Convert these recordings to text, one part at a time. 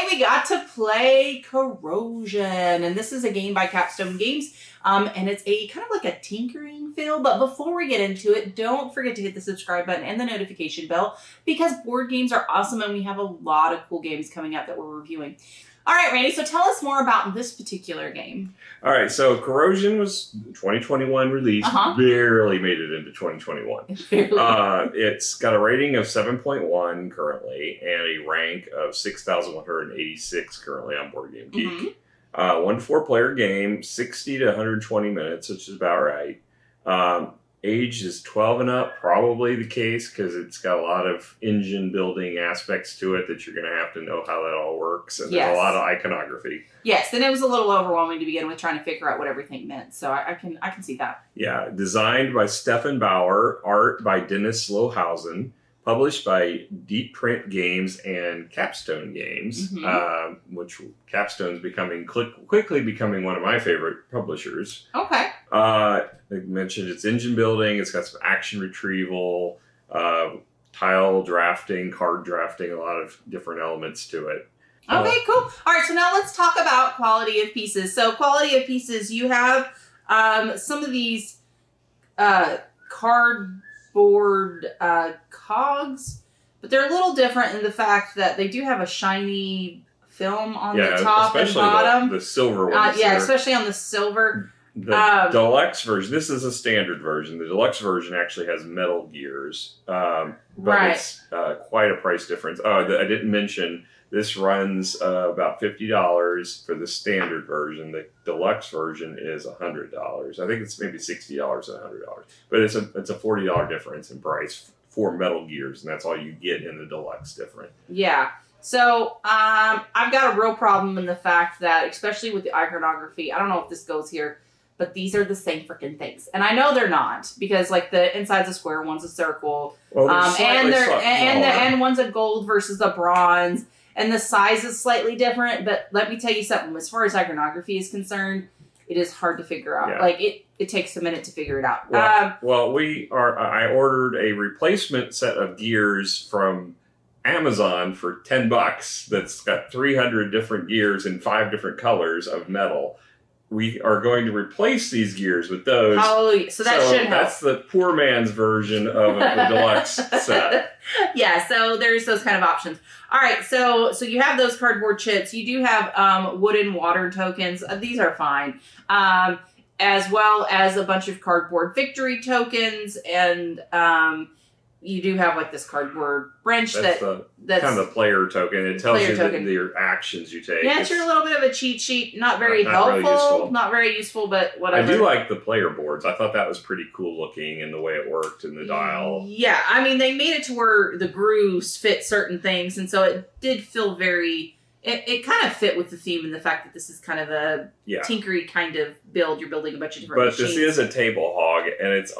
today we got to play Corrosion, and this is a game by Capstone Games, and it's a kind of like a tinkering feel. But before we get into it, don't forget to hit the subscribe button and the notification bell, because board games are awesome, and we have a lot of cool games coming up that we're reviewing. All right, Randy, so tell us more about this particular game. All right, so Corrosion was 2021 release, barely made it into 2021. It's got a rating of 7.1 currently, and a rank of 6,186 currently on Board Game Geek. 1 to 4 player game, 60 to 120 minutes, which is about right. Age is 12 and up, probably the case, because it's got a lot of engine building aspects to it that you're going to have to know how that all works. And there's a lot of iconography. Yes, and it was a little overwhelming to begin with, trying to figure out what everything meant. So I can see that. Yeah, designed by Stefan Bauer, art by Dennis Lohausen, published by Deep Print Games and Capstone Games, which Capstone's quickly becoming one of my favorite publishers. Okay. Like mentioned, it's engine building. It's got some action retrieval, tile drafting, card drafting, a lot of different elements to it. Okay, cool. All right, so now let's talk about quality of pieces. So quality of pieces, you have some of these cardboard cogs, but they're a little different in the fact that they do have a shiny film on the top and bottom. The silver ones. Especially on the silver. The deluxe version, this is a standard version. The deluxe version actually has metal gears, but it's quite a price difference. Oh, I didn't mention, this runs about $50 for the standard version. The deluxe version is $100. I think it's maybe $60 and $100, but it's a $40 difference in price for metal gears, and that's all you get in the deluxe different. Yeah. So I've got a real problem in the fact that, especially with the iconography, I don't know if this goes here, but these are the same freaking things. And I know they're not, because like the inside's a square, one's a circle. Well, and one's a gold versus a bronze. And the size is slightly different, but let me tell you something. As far as iconography is concerned, it is hard to figure out. Yeah. Like it takes a minute to figure it out. Well, I ordered a replacement set of gears from Amazon for $10. That's got 300 different gears in 5 different colors of metal. We are going to replace these gears with those. Hallelujah. So that should help. That's the poor man's version of the deluxe set. Yeah, so there's those kind of options. All right, so you have those cardboard chips. You do have wooden water tokens. These are fine. As well as a bunch of cardboard victory tokens, and you do have like this cardboard wrench that's kind of the player token. It tells you your actions you take. Yeah, it's a little bit of a cheat sheet. Not very helpful. Not very useful, but whatever. I do like the player boards. I thought that was pretty cool looking in the way it worked in the dial. Yeah, I mean, they made it to where the grooves fit certain things, and so it did feel very... It kind of fit with the theme and the fact that this is kind of a tinkery kind of build. You're building a bunch of different machines. This is a table hog, and it's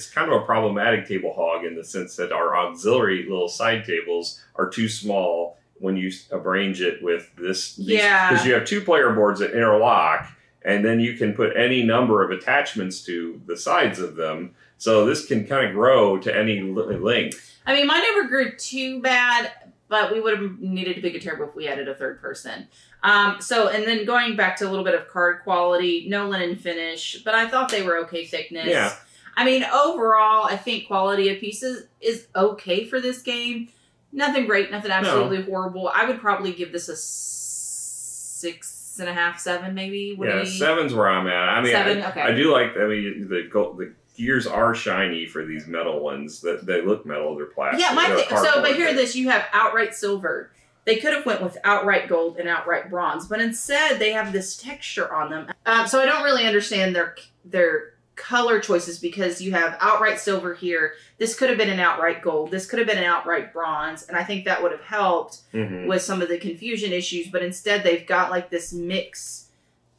kind of a problematic table hog in the sense that our auxiliary little side tables are too small when you arrange it with this. Because you have 2 player boards that interlock, and then you can put any number of attachments to the sides of them. So this can kind of grow to any length. I mean, mine never grew too bad, but we would have needed a bigger turbo if we added a 3rd person. And then going back to a little bit of card quality, no linen finish, but I thought they were okay thickness. Yeah. I mean, overall, I think quality of pieces is okay for this game. Nothing great, nothing absolutely horrible. I would probably give this a 6.5, 7 maybe. 7's where I'm at. I mean, 7, okay. I do like, the gears are shiny for these metal ones. That they look metal, they're plastic. Yeah, but hear this, you have outright silver. They could have went with outright gold and outright bronze, but instead they have this texture on them. So I don't really understand their color choices, because you have outright silver here. This could have been an outright gold. This could have been an outright bronze, and I think that would have helped with some of the confusion issues, but instead they've got like this mix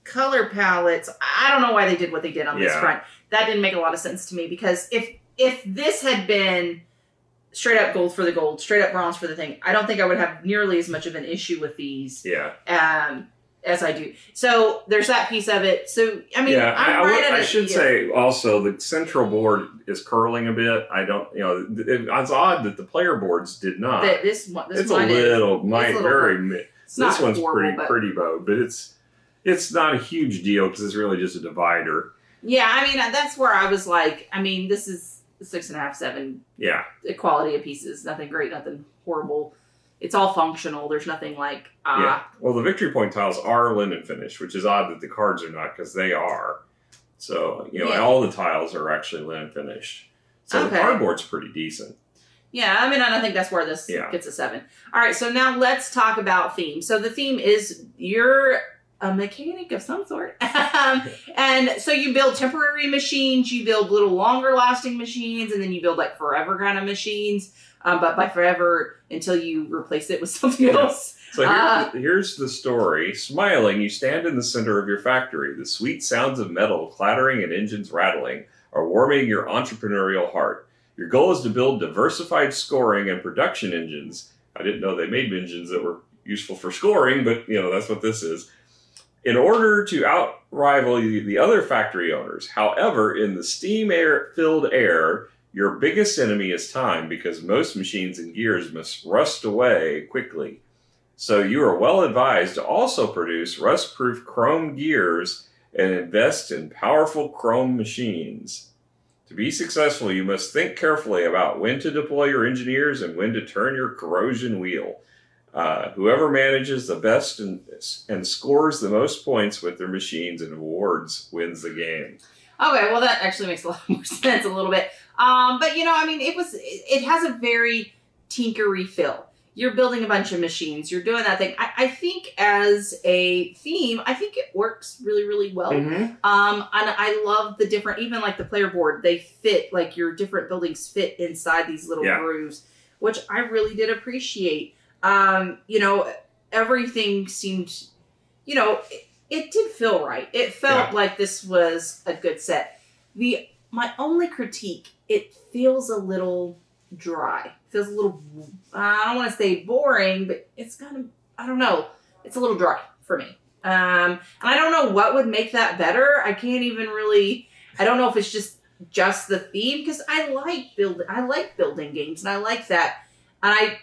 color palettes. I don't know why they did what they did on this front. That didn't make a lot of sense to me, because if this had been straight up gold for the gold, straight up bronze for the thing, I don't think I would have nearly as much of an issue with these as I do. So there's that piece of it. So, I mean, I should say also the central board is curling a bit. I don't, it's odd that the player boards did not. This it's a little, very This one's pretty bowed, but it's not a huge deal because it's really just a divider. Yeah, I mean, that's where I was like, I mean, this is 6.5, 7. Yeah. Quality of pieces. Nothing great, nothing horrible. It's all functional. There's nothing like, Yeah. Well, the victory point tiles are linen finish, which is odd that the cards are not, because they are. So, all the tiles are actually linen finished. So the cardboard's pretty decent. Yeah, I mean, I don't think that's where this gets a 7. All right, so now let's talk about theme. So the theme is you're a mechanic of some sort. And so you build temporary machines, you build little longer lasting machines, and then you build like forever kind of machines. But by forever, until you replace it with something else. So here's the story. Smiling, you stand in the center of your factory. The sweet sounds of metal clattering and engines rattling are warming your entrepreneurial heart. Your goal is to build diversified scoring and production engines. I didn't know they made engines that were useful for scoring, but that's what this is. In order to outrival the other factory owners. However, in the steam-filled air, your biggest enemy is time, because most machines and gears must rust away quickly. So you are well advised to also produce rust-proof chrome gears and invest in powerful chrome machines. To be successful, you must think carefully about when to deploy your engineers and when to turn your corrosion wheel. Whoever manages the best and scores the most points with their machines and awards wins the game. Okay, well that actually makes a lot more sense a little bit. But I mean, it has a very tinkery feel. You're building a bunch of machines. You're doing that thing. I think as a theme, I think it works really, really well. Mm-hmm. And I love the different, even like the player board, they fit, like your different buildings fit inside these little grooves, which I really did appreciate. Everything seemed, it did feel right. It felt like this was a good set. My only critique, it feels a little dry. Feels a little, I don't want to say boring, but it's kind of, I don't know. It's a little dry for me. And I don't know what would make that better. I can't even really, I don't know if it's just the theme, because I like building games and I like that. And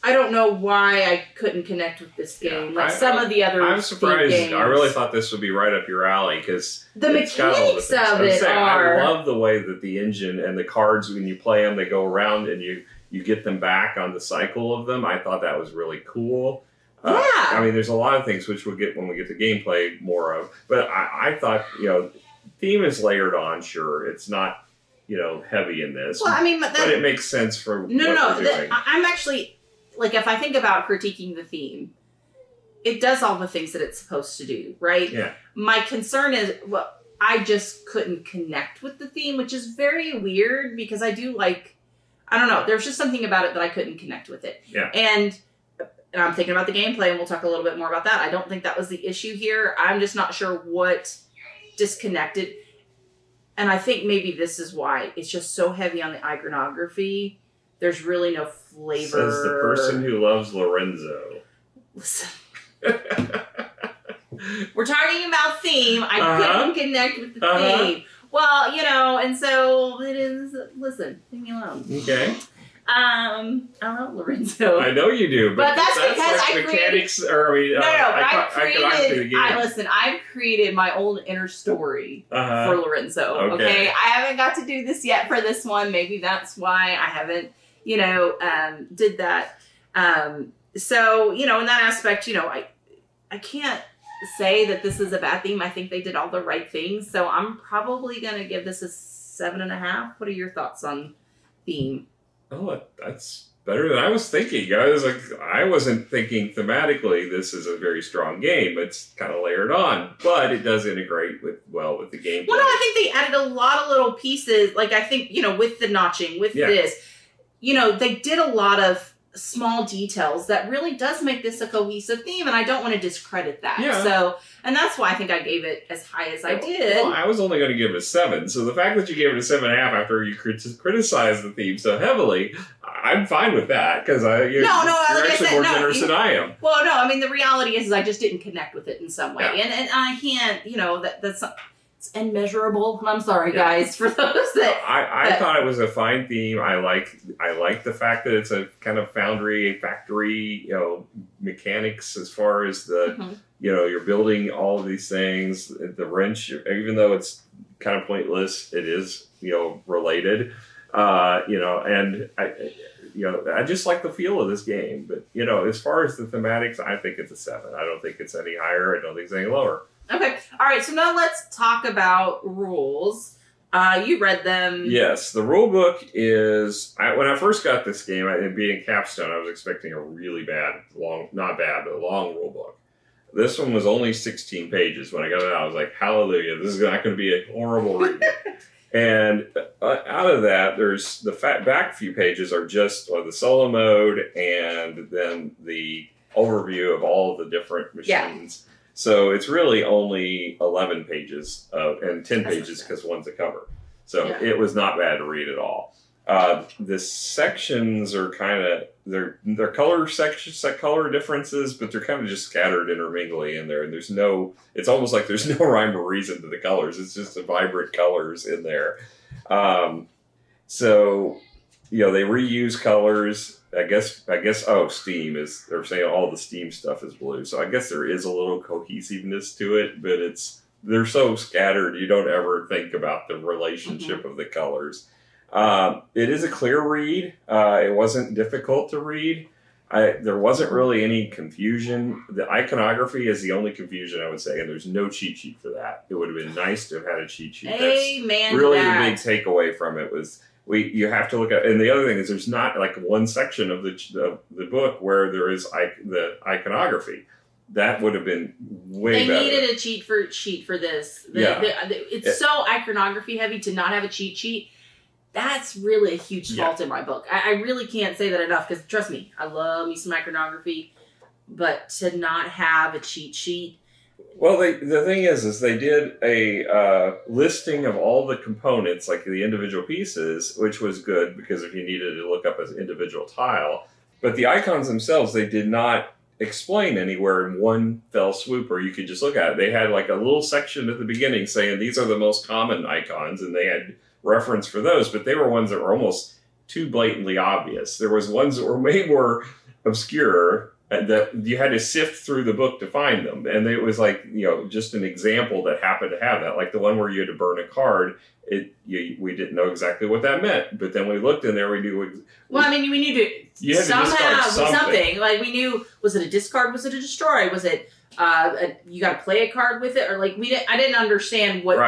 I don't know why I couldn't connect with this game. Some of the other I'm surprised. games. I really thought this would be right up your alley, because the mechanics of it are. I love the way that the engine and the cards, when you play them, they go around and you get them back on the cycle of them. I thought that was really cool. I mean, there's a lot of things which we'll get when we get to gameplay more of. But I thought, theme is layered on. Sure, it's not heavy in this. Well, I mean, but it makes sense for what we're doing. I'm actually. Like, if I think about critiquing the theme, it does all the things that it's supposed to do, right? Yeah. My concern is, I just couldn't connect with the theme, which is very weird, because I do like, I don't know, there's just something about it that I couldn't connect with it. Yeah. And I'm thinking about the gameplay, and we'll talk a little bit more about that. I don't think that was the issue here. I'm just not sure what disconnected. And I think maybe this is why. It's just so heavy on the iconography. There's really no flavor. Says the person who loves Lorenzo. Listen. We're talking about theme. I couldn't connect with the theme. Well, and so it is. Listen, leave me alone. Okay. I love Lorenzo. I know you do, but that's because like I mechanics. I've created my own inner story for Lorenzo. Okay, I haven't got to do this yet for this one. Maybe that's why I haven't. Did that. So, in that aspect, I can't say that this is a bad theme. I think they did all the right things. So I'm probably going to give this a 7.5. What are your thoughts on theme? Oh, that's better than I was thinking. I wasn't thinking thematically this is a very strong game. It's kind of layered on, but it does integrate with the gameplay. Well, no, I think they added a lot of little pieces. Like, I think, with the notching, with this. They did a lot of small details that really does make this a cohesive theme, and I don't want to discredit that. Yeah. So, and that's why I think I gave it as high as I did. Well, I was only going to give it a 7, so the fact that you gave it a 7.5 after you criticized the theme so heavily, I'm fine with that, because you're actually more generous than I am. Well, no, I mean, the reality is I just didn't connect with it in some way, and I can't, It's immeasurable. And I'm sorry, guys, for those that... I thought it was a fine theme. I like the fact that it's a kind of foundry, factory, mechanics as far as the, you're building all of these things. The wrench, even though it's kind of pointless, it is, related. And I just like the feel of this game. But, as far as the thematics, I think it's a 7. I don't think it's any higher. I don't think it's any lower. Okay. All right. So now let's talk about rules. You read them. Yes. The rule book is... when I first got this game, it being Capstone, I was expecting a really not bad, but a long rule book. This one was only 16 pages. When I got it out, I was like, hallelujah, this is not going to be a horrible read. And out of that, there's the back few pages are just the solo mode and then the overview of all of the different machines. Yeah. So it's really only 11 pages and 10 pages because one's a cover. So it was not bad to read at all. The sections are kind of they're color color differences, but they're kind of just scattered intermingling in there. And it's almost like there's no rhyme or reason to the colors. It's just the vibrant colors in there. So they reuse colors. I guess. Steam they're saying all the Steam stuff is blue. So I guess there is a little cohesiveness to it, but they're so scattered you don't ever think about the relationship of the colors. It is a clear read. It wasn't difficult to read. There wasn't really any confusion. The iconography is the only confusion, I would say, and there's no cheat sheet for that. It would have been nice to have had a cheat sheet. Amen. That's really the big takeaway from it was you have to look at, and the other thing is there's not like one section of the book where there is the iconography. That would have been way better. They needed a cheat for this. It's so iconography heavy to not have a cheat sheet. That's really a huge fault in my book. I really can't say that enough because, trust me, I love me some iconography, but to not have a cheat sheet. Well, the thing is they did a listing of all the components, like the individual pieces, which was good because if you needed to look up an individual tile. But the icons themselves, they did not explain anywhere in one fell swoop, or you could just look at it. They had like a little section at the beginning saying these are the most common icons, and they had reference for those, but they were ones that were almost too blatantly obvious. There was ones that were way more obscure and that you had to sift through the book to find them. And it was like, just an example that happened to have that. Like the one where you had to burn a card, we didn't know exactly what that meant. But then we looked in there, we knew... Well, I mean, we knew to somehow something. Like we knew, was it a discard? Was it a destroy? Was it... you got to play a card with it, or like I didn't understand what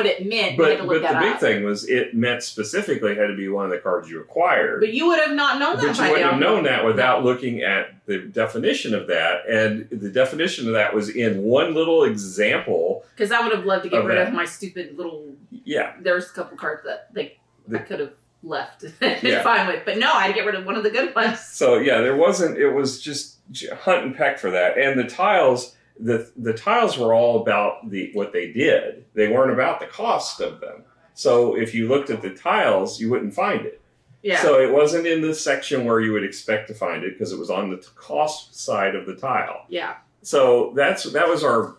it meant. But the big thing was it meant specifically it had to be one of the cards you acquired. But you would have not known that. But you wouldn't have known that without looking at the definition of that, and the definition of that was in one little example. Because I would have loved to get rid of my stupid little. Yeah. There's a couple cards that I could have left and fine with, but no, I had to get rid of one of the good ones. So there wasn't. It was just hunt and peck for that, and the tiles. The tiles were all about what they did. They weren't about the cost of them. So if you looked at the tiles, you wouldn't find it. Yeah. So it wasn't in the section where you would expect to find it because it was on the cost side of the tile. Yeah. So that was our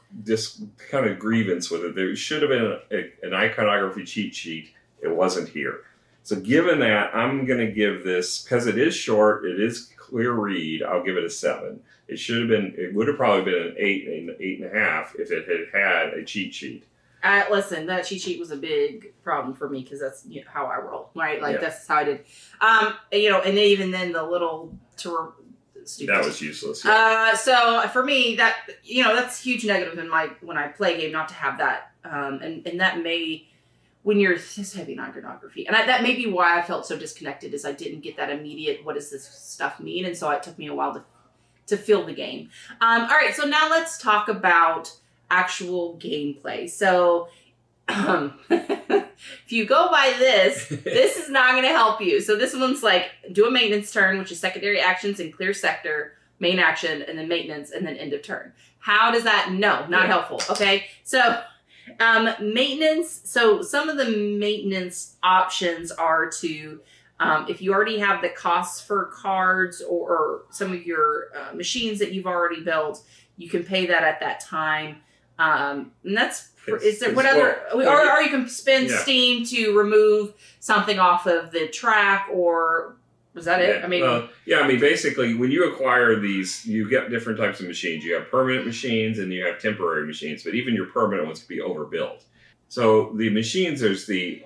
kind of grievance with it. There should have been an iconography cheat sheet. It wasn't here. So given that, I'm going to give this, because it is short, it is clear read, I'll give it a 7. It would have probably been an 8.5 if it had a cheat sheet. Listen, that cheat sheet was a big problem for me because that's how I roll, right? Like that's how I did. And even then the little stupid. That was useless. Yeah. So for me, that's a huge negative in when I play a game not to have that. And that may, when you're this heavy on iconography, and that may be why I felt so disconnected, is I didn't get that immediate, what does this stuff mean? And so it took me a while to feel the game. All right, so now let's talk about actual gameplay. So if you go by this is not going to help you. So this one's like, do a maintenance turn, which is secondary actions and clear sector, main action, and then maintenance, and then end of turn. How does that? No, not helpful. Okay, so maintenance. So some of the maintenance options are to, if you already have the costs for cards or some of your machines that you've already built, you can pay that at that time. And that's is there what other or you can spend steam to remove something off of the track, or was that it? I mean, basically, when you acquire these, you get different types of machines. You have permanent machines and you have temporary machines, but even your permanent ones can be overbuilt. So the machines, there's the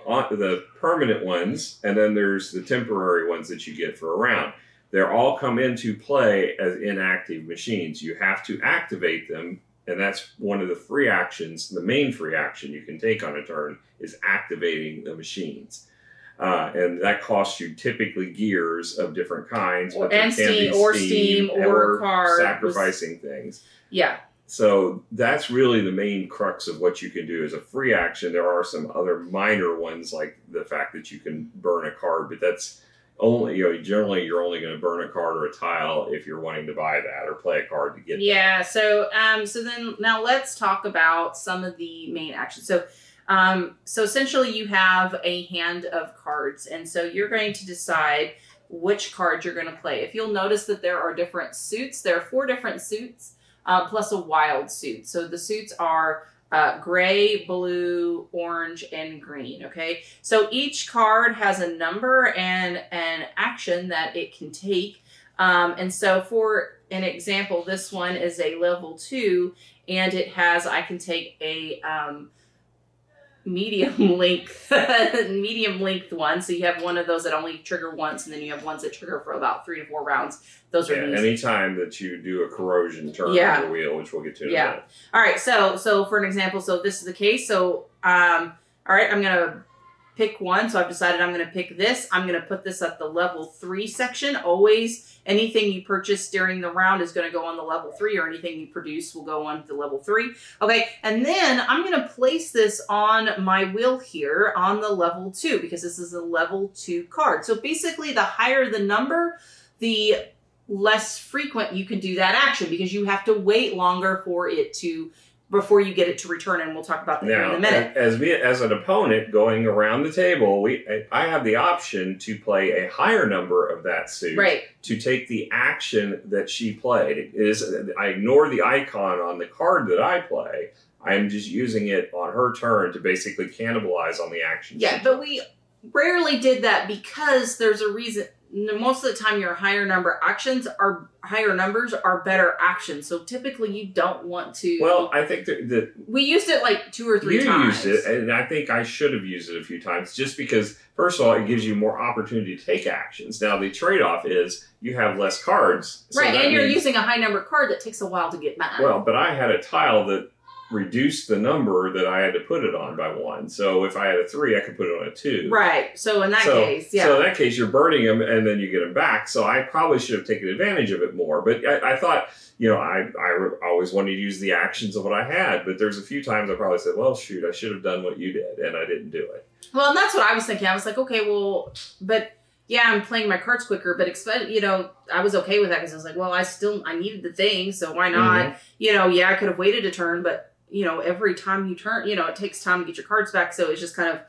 permanent ones, and then there's the temporary ones that you get for a round. They all come into play as inactive machines. You have to activate them, and that's one of the free actions. The main free action you can take on a turn is activating the machines. And that costs you typically gears of different kinds. Steam or cards. Sacrificing things. Yeah. So that's really the main crux of what you can do as a free action. There are some other minor ones, like the fact that you can burn a card, but that's only, generally you're only going to burn a card or a tile if you're wanting to buy that or play a card to get that. Yeah, so then now let's talk about some of the main actions. So essentially you have a hand of cards, and so you're going to decide which cards you're going to play. If you'll notice that there are different suits, there are 4 different suits. Plus a wild suit. So the suits are gray, blue, orange, and green. Okay. So each card has a number and an action that it can take. And so for an example, this one is a level 2, and it has, I can take a medium length one. So you have one of those that only trigger once, and then you have ones that trigger for about 3 to 4 rounds. Those are these. Anytime that you do a corrosion turn on the wheel, which we'll get to in a minute. All right. So for an example, so this is the case. So all right, I'm gonna pick one. So I've decided I'm gonna pick this. I'm gonna put this at the level 3 section. Always, anything you purchase during the round is gonna go on the level 3, or anything you produce will go on the level 3. Okay, and then I'm gonna place this on my wheel here on the level 2, because this is a level 2 card. So basically, the higher the number, the less frequent you can do that action, because you have to wait longer for it before you get it to return, and we'll talk about that here in a minute. As an opponent going around the table, I have the option to play a higher number of that suit to take the action that she played. I ignore the icon on the card that I play. I'm just using it on her turn to basically cannibalize on the action. Yeah, but we rarely did that because there's a reason. Most of the time, your higher numbers are better actions. So typically, you don't want to. Well, I think that we used it like 2 or 3 times. You used it, and I think I should have used it a few times, just because, first of all, it gives you more opportunity to take actions. Now, the trade-off is you have less cards, and you're using a high number card that takes a while to get back. Well, but I had a tile that reduced the number that I had to put it on by 1. So if I had a 3, I could put it on a 2. Right. So in that case, So in that case, you're burning them and then you get them back. So I probably should have taken advantage of it more. But I thought, I always wanted to use the actions of what I had. But there's a few times I probably said, well, shoot, I should have done what you did. And I didn't do it. Well, and that's what I was thinking. I was like, okay, well, but yeah, I'm playing my cards quicker. But, I was okay with that because I was like, well, I needed the thing. So why not? Mm-hmm. I could have waited a turn, but every time you turn, it takes time to get your cards back. So it's just kind of,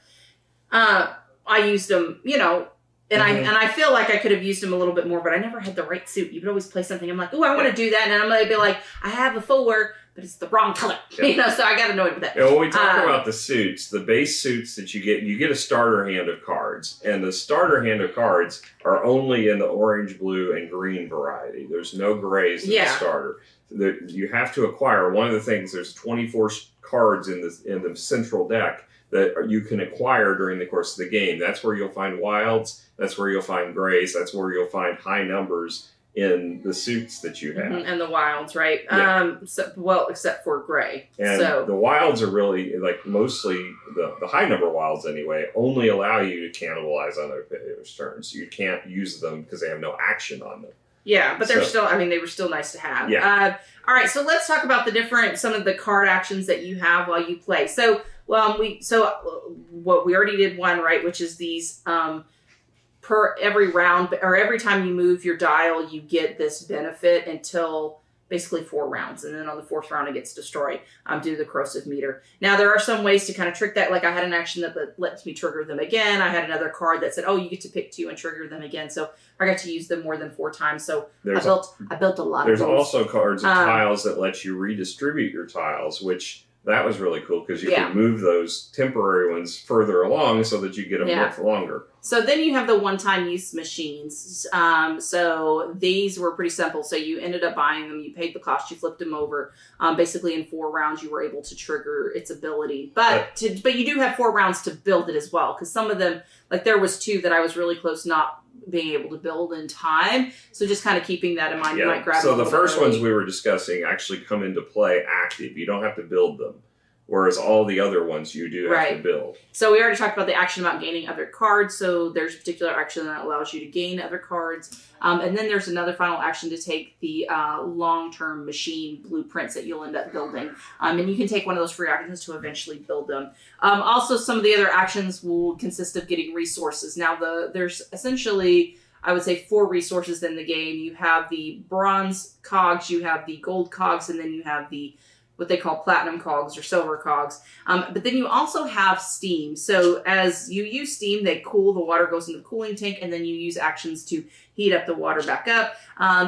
I used them, and I feel like I could have used them a little bit more, but I never had the right suit. You could always play something. I'm like, oh, I want to do that. And I'm going to be like, I have a 4, but it's the wrong color, so I got annoyed with that. And when we talk about the suits, the base suits that you get a starter hand of cards, and the starter hand of cards are only in the orange, blue, and green variety. There's no grays in the starter. You have to acquire. One of the things, there's 24 cards in the central deck that you can acquire during the course of the game. That's where you'll find wilds. That's where you'll find grays. That's where you'll find high numbers in the suits that you have. And the wilds, right? Yeah. Except for gray. And the wilds are really, mostly the high number wilds anyway, only allow you to cannibalize on other players' turns. You can't use them because they have no action on them. Yeah, but they were still nice to have. Yeah. All right, so let's talk about some of the card actions that you have while you play. So, we already did one, right, which is these, per every round, or every time you move your dial, you get this benefit until basically 4 rounds. And then on the 4th round, it gets destroyed due to the corrosive meter. Now, there are some ways to kind of trick that. Like I had an action that lets me trigger them again. I had another card that said, oh, you get to pick 2 and trigger them again. So I got to use them more than 4 times. So I built a lot of those. There's also cards and tiles that let you redistribute your tiles, which That was really cool because you could move those temporary ones further along so that you get them live longer. So then you have the one-time use machines. So these were pretty simple. So you ended up buying them. You paid the cost. You flipped them over. Basically, in 4 rounds, you were able to trigger its ability. But you do have 4 rounds to build it as well. Because some of them, like there was 2 that I was really close not being able to build in time. So just kind of keeping that in mind, you might grab. So the first ones we were discussing actually come into play active. You don't have to build them. Whereas all the other ones you do have to build. So we already talked about the action about gaining other cards. So there's a particular action that allows you to gain other cards. And then there's another final action to take the long-term machine blueprints that you'll end up building. And you can take one of those free actions to eventually build them. Also, some of the other actions will consist of getting resources. Now, there's essentially, I would say, 4 resources in the game. You have the bronze cogs, you have the gold cogs, and then you have the what they call platinum cogs or silver cogs. But then you also have steam. So as you use steam, they cool, the water goes into the cooling tank, and then you use actions to heat up the water back up.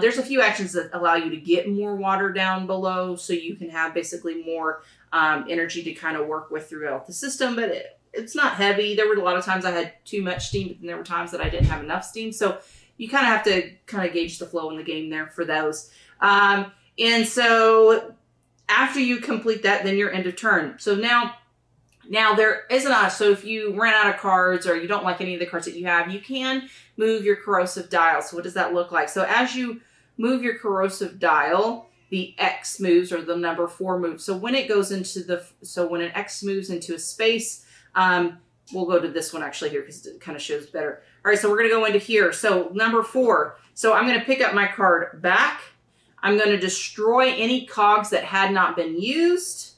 There's a few actions that allow you to get more water down below, so you can have basically more energy to kind of work with throughout the system, but it's not heavy. There were a lot of times I had too much steam, but then there were times that I didn't have enough steam. So you kind of have to kind of gauge the flow in the game there for those. And so after you complete that, then you're end of turn. So now there isn't a, so if you ran out of cards or you don't like any of the cards that you have, you can move your corrosive dial. So what does that look like? So as you move your corrosive dial, the X moves, or the number 4 moves. So when it goes into when an X moves into a space, we'll go to this one actually here because it kind of shows better. All right, so we're going to go into here. So number 4. So I'm going to pick up my card back. I'm going to destroy any cogs that had not been used,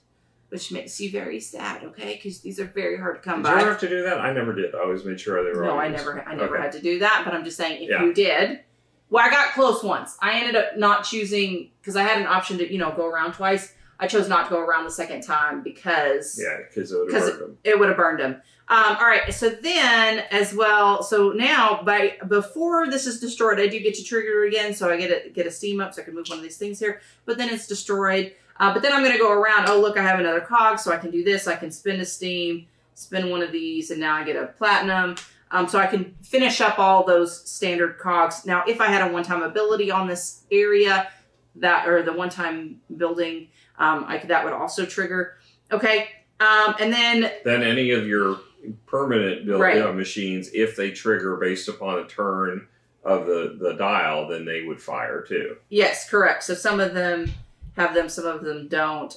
which makes you very sad, okay? Because these are very hard to come by. Did you ever have to do that? I never did. I always made sure they were all used. I never had to do that, but I'm just saying if you did. Well, I got close once. I ended up not choosing, because I had an option to, go around twice. I chose not to go around the second time because... Yeah, because it would have burned them. It would have burned them. All right, so then as well, so now before this is destroyed, I do get to trigger it again, so I get a steam up, so I can move one of these things here. But then it's destroyed. But then I'm going to go around. Oh, look, I have another cog, so I can do this. I can spin a steam, spin one of these, and now I get a platinum. So I can finish up all those standard cogs. Now, if I had a one-time ability on this area, or the one-time building, that would also trigger. Okay, and then any of your permanent built machines, if they trigger based upon a turn of the dial, then they would fire too. Yes, correct. So some of them have them, some of them don't.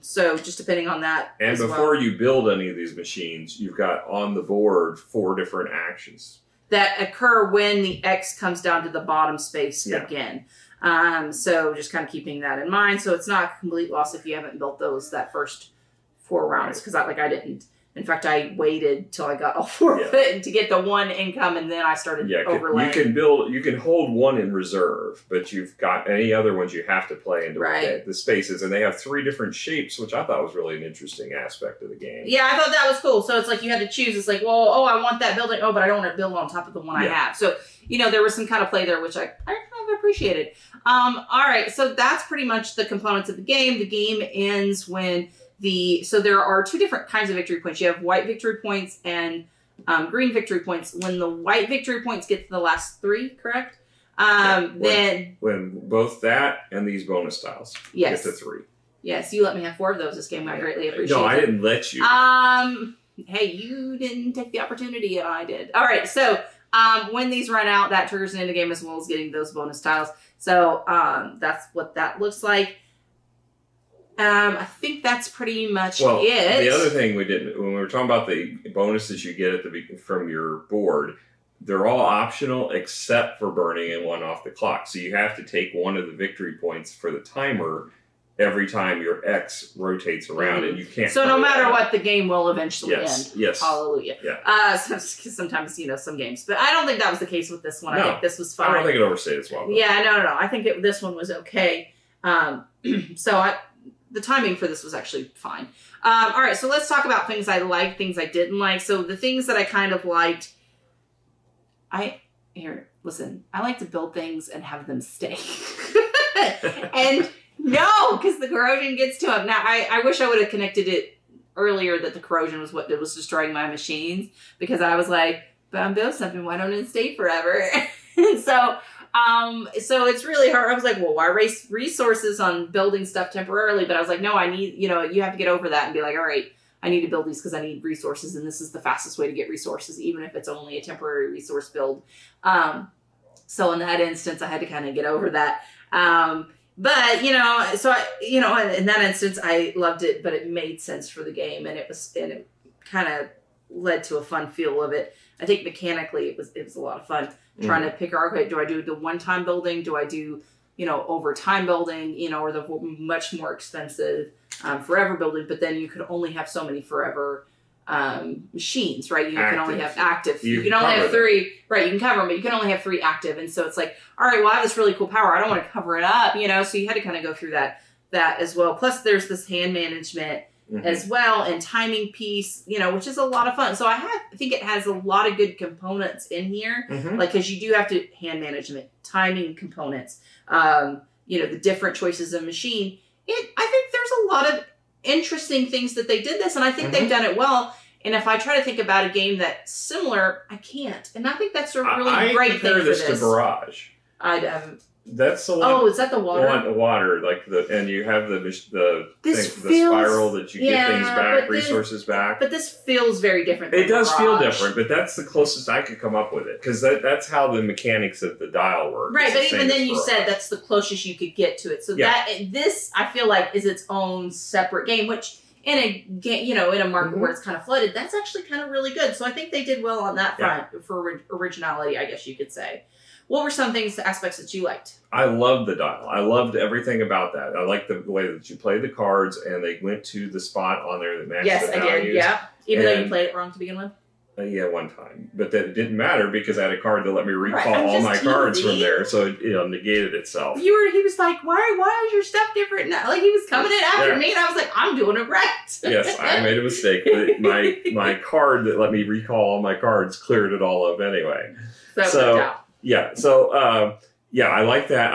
So just depending on that. And before you build any of these machines, you've got on the board 4 different actions that occur when the X comes down to the bottom space again. So just kind of keeping that in mind. So it's not a complete loss if you haven't built that first 4 rounds, because I didn't. In fact, I waited till I got all 4 of it to get the 1 income, and then I started overlaying. You can hold 1 in reserve, but you've got any other ones you have to play into the spaces, and they have 3 different shapes, which I thought was really an interesting aspect of the game. Yeah, I thought that was cool. So it's like you had to choose. It's like, well, I want that building. Oh, but I don't want to build on top of the one I have. So, there was some kind of play there, which I kind of appreciated. All right, so that's pretty much the components of the game. The game ends when so there are 2 different kinds of victory points. You have white victory points and green victory points. When the white victory points get to the last 3, correct? Then when both that and these bonus tiles get to 3. Yes, you let me have 4 of those this game. I greatly appreciate it. No, I didn't let you. Hey, you didn't take the opportunity. I did. All right, so when these run out, that triggers an end game as well as getting those bonus tiles. So that's what that looks like. I think that's pretty much it. The other thing we did when we were talking about the bonuses you get from your board, they're all optional except for burning and 1 off the clock. So you have to take 1 of the victory points for the timer every time your X rotates around, and you can't. So no matter what, the game will eventually end. Yes. Hallelujah. Yeah. Sometimes some games, but I don't think that was the case with this one. I think this was fine. I don't think it overstayed as well. Yeah, no. I think this one was okay. The timing for this was actually fine. All right, so let's talk about things I liked, things I didn't like. So the things that I kind of liked, I like to build things and have them stay. No, because the corrosion gets to him. Now, I wish I would have connected it earlier that the corrosion was what was destroying my machines, because I was like, but I'm building something, why don't it stay forever? And so it's really hard. I was like, well, why waste resources on building stuff temporarily? But I was like, no, I need, you have to get over that and be like, all right, I need to build these because I need resources, and this is the fastest way to get resources, even if it's only a temporary resource build. So in that instance, I had to kind of get over that. But, so in that instance, I loved it, but it made sense for the game, and it kind of led to a fun feel of it. I think mechanically it was a lot of fun trying to pick, okay, do I do the one-time building? Do I do, over time building, or the much more expensive forever building? But then you could only have so many forever machines, right? You can only have active. You can only have 3, right? You can cover them, but you can only have 3 active. And so it's like, all right, well, I have this really cool power. I don't want to cover it up, so you had to kind of go through that as well. Plus there's this hand management as well, and timing piece, which is a lot of fun. So I think it has a lot of good components in here, like, because you do have to hand management, timing components, the different choices of machine. I think there's a lot of interesting things that they did this, and I think they've done it well. And if I try to think about a game that's similar, I can't. And I think that's a really great thing for this. I compare this to Barrage. I haven't. That's the one. Oh, is that the water? The water, and you have the spiral that you get things back, resources back. But this feels very different. It does feel different, but that's the closest I could come up with it, because that's how the mechanics of the dial work. Right, but even then, you said that's the closest you could get to it. So this I feel like is its own separate game, which in a game, in a market where it's kind of flooded, that's actually kind of really good. So I think they did well on that front for originality, I guess you could say. What were some aspects that you liked? I loved the dial. I loved everything about that. I liked the way that you played the cards, and they went to the spot on there that matched the values. Yes, I did. Yeah, even though you played it wrong to begin with. Yeah, one time, but that didn't matter because I had a card to let me recall all my cards from there, so it negated itself. He was like, "Why is your stuff different now?" Like, he was coming in after me, and I was like, "I'm doing it right." Yes, I made a mistake, but my card that let me recall all my cards cleared it all up anyway. So worked out. Yeah, so I like that.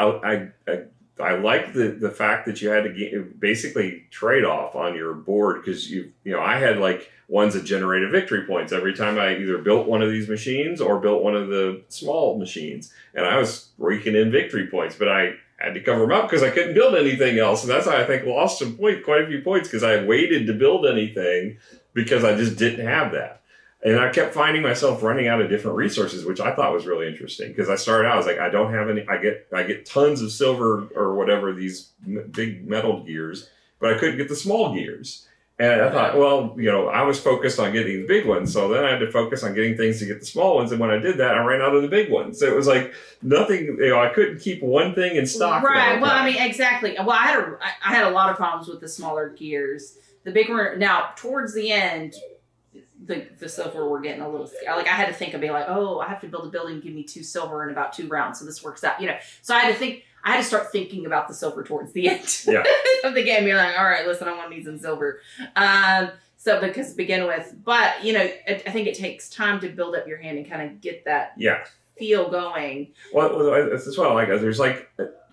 I like the fact that you had to basically trade off on your board, because I had like ones that generated victory points every time I either built one of these machines or built one of the small machines, and I was raking in victory points, but I had to cover them up because I couldn't build anything else, and that's how I think lost quite a few points, because I waited to build anything because I just didn't have that. And I kept finding myself running out of different resources, which I thought was really interesting, because I started out, I was like, I don't have any. I get tons of silver or whatever, these big metal gears, but I couldn't get the small gears. And I thought, well, I was focused on getting the big ones, so then I had to focus on getting things to get the small ones. And when I did that, I ran out of the big ones. So it was like nothing. I couldn't keep one thing in stock. Right. Well, I mean, exactly. Well, I had a lot of problems with the smaller gears. The big one. Now, towards the end, the silver were getting a little, like, I had to think and be like, oh, I have to build a building, give me 2 silver in about 2 rounds, so this works out, So I had to start thinking about the silver towards the end of the game, being like, all right, listen, I want to need some silver. So because to begin with, but I think it takes time to build up your hand and kind of get that feel going. Well, that's what I like. There's like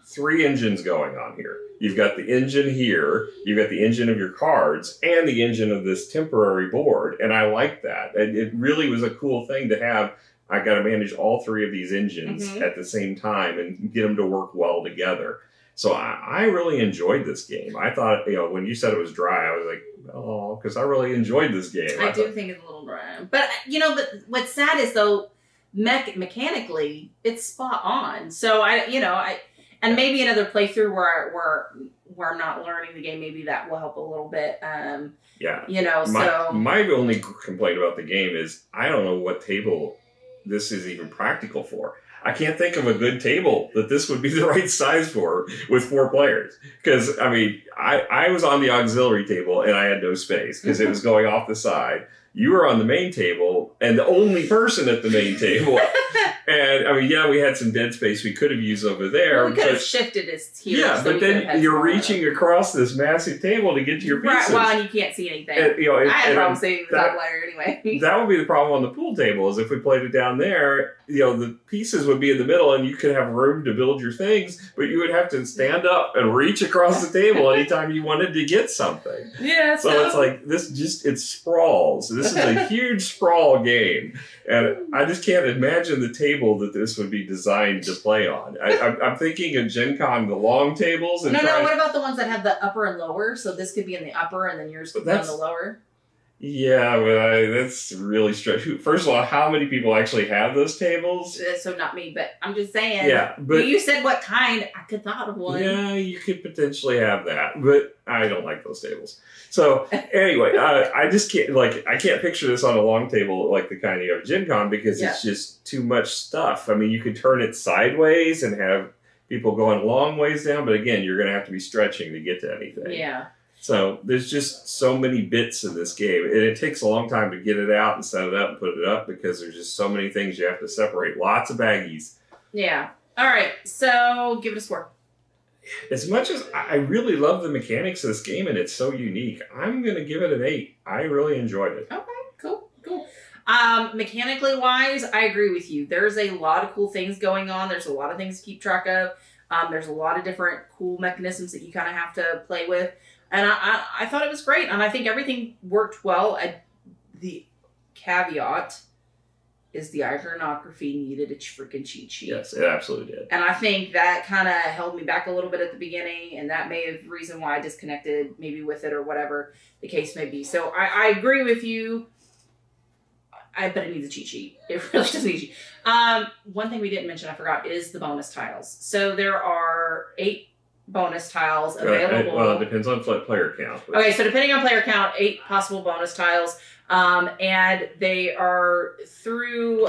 3 engines going on here. You've got the engine here, you've got the engine of your cards, and the engine of this temporary board. And I like that. It really was a cool thing to have. I got to manage all 3 of these engines at the same time and get them to work well together. So I really enjoyed this game. I thought, when you said it was dry, I was like, oh, because I really enjoyed this game. I do think it's a little dry. But, but what's sad is, though, mechanically, it's spot on. So, and maybe another playthrough where I'm not learning the game, maybe that will help a little bit. My only complaint about the game is I don't know what table this is even practical for. I can't think of a good table that this would be the right size for with 4 players. Because, I was on the auxiliary table and I had no space because it was going off the side. You were on the main table and the only person at the main table. And I mean, yeah, we had some dead space we could have used over there. Well, we could have shifted it here. Yeah, so but then you're reaching across this massive table to get to your pieces. Right, well, and you can't see anything. And, you know, I had problems seeing the top layer anyway. That would be the problem on the pool table, is if we played it down there, you know, the pieces would be in the middle and you could have room to build your things, but you would have to stand up and reach across the table anytime you wanted to get something. Yeah, so it's like, it sprawls. This is a huge sprawl game. And I just can't imagine the table that this would be designed to play on. I'm thinking of Gen Con, the long tables. And no, what about the ones that have the upper and lower? So this could be in the upper and then yours could be on the lower? Yeah, but that's really strange. First of all, how many people actually have those tables? So not me, but I'm just saying. Yeah, but you said what kind? I could thought of one. Yeah, you could potentially have that, but I don't like those tables. So anyway, I just can't I can't picture this on a long table like the kind you have at Gen Con because it's just too much stuff. I mean, you could turn it sideways and have people going long ways down, but again, you're going to have to be stretching to get to anything. Yeah. So there's just so many bits in this game, and it takes a long time to get it out and set it up and put it up because there's just so many things you have to separate. Lots of baggies. Yeah. All right. So give it a score. As much as I really love the mechanics of this game and it's so unique, I'm going to give it an 8. I really enjoyed it. Okay. Cool. Mechanically wise, I agree with you. There's a lot of cool things going on. There's a lot of things to keep track of. There's a lot of different cool mechanisms that you kind of have to play with. And I thought it was great, and I think everything worked well. The caveat is the iconography needed a freaking cheat sheet. Yes, it absolutely did. And I think that kind of held me back a little bit at the beginning, and that may have the reason why I disconnected maybe with it or whatever the case may be. So I agree with you. I bet it needs a cheat sheet. It really does need a cheat sheet. One thing we didn't mention, I forgot, is the bonus tiles. So there are 8 bonus tiles available. Well, it depends on player count. Okay, so depending on player count, 8 possible bonus tiles. And they are through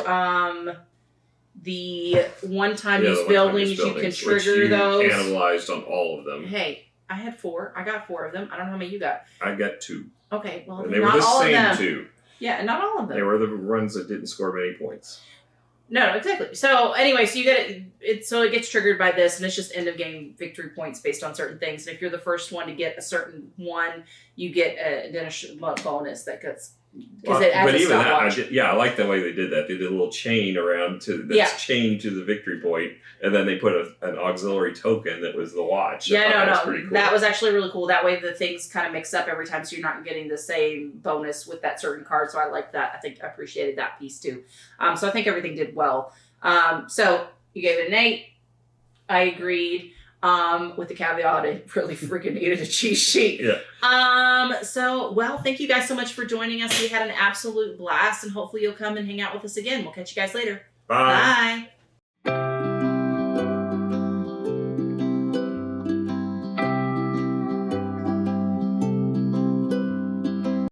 the one-time use buildings. You can trigger those. Cannibalized on all of them. Hey, I had 4. I got 4 of them. I don't know how many you got. I got 2. Okay, well, and they were the same 2. Yeah, not all of them. They were the ones that didn't score many points. No, exactly. So anyway, so you get it. So it gets triggered by this, and it's just end of game victory points based on certain things. And if you're the first one to get a certain one, you get then a bonus that gets because it adds a stopwatch. I like the way they did that. They did a little chain around chained to the victory point, and then they put an auxiliary token that was the watch. That was pretty cool. That was actually really cool. That way the things kind of mix up every time, so you're not getting the same bonus with that certain card. So I like that. I appreciated that piece too. So I think everything did well. So you gave it an 8. I agreed. With the caveat, it really freaking needed a cheat sheet. Yeah. Well, thank you guys so much for joining us. We had an absolute blast, and hopefully you'll come and hang out with us again. We'll catch you guys later. Bye. Bye.